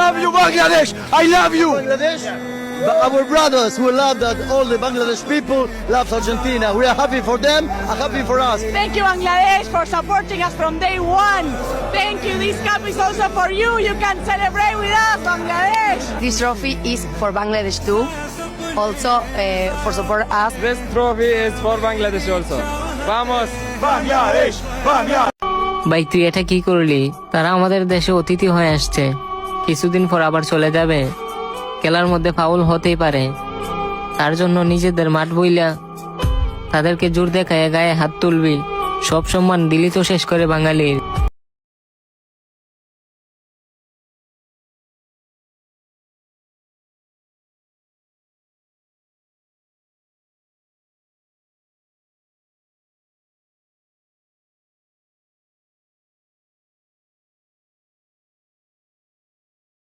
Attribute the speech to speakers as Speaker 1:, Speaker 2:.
Speaker 1: love you, Bangladesh. I love you.
Speaker 2: Bangladesh. But our brothers who love that all the Bangladesh people loves Argentina. We are happy for them and happy for us.
Speaker 3: Thank you, Bangladesh, for supporting us from day one. Thank you. This cup is also for you. You can celebrate with us, Bangladesh.
Speaker 4: This trophy is for Bangladesh too. Also for support us.
Speaker 5: This trophy is for Bangladesh also. Vamos!
Speaker 1: Bangladesh. Bangladesh.
Speaker 6: ভাই তুই এটা কি করলি? তারা আমাদের দেশে অতিথি হয়ে আসছে, কিছুদিন পর আবার চলে যাবে। খেলার মধ্যে ফাউল হতেই পারে, তার জন্য নিজেদের মাঠ বইলা তাদেরকে জোর দেখায় গায়ে হাত তুলবি। সব সম্মান দিলি তো শেষ করে বাঙালির।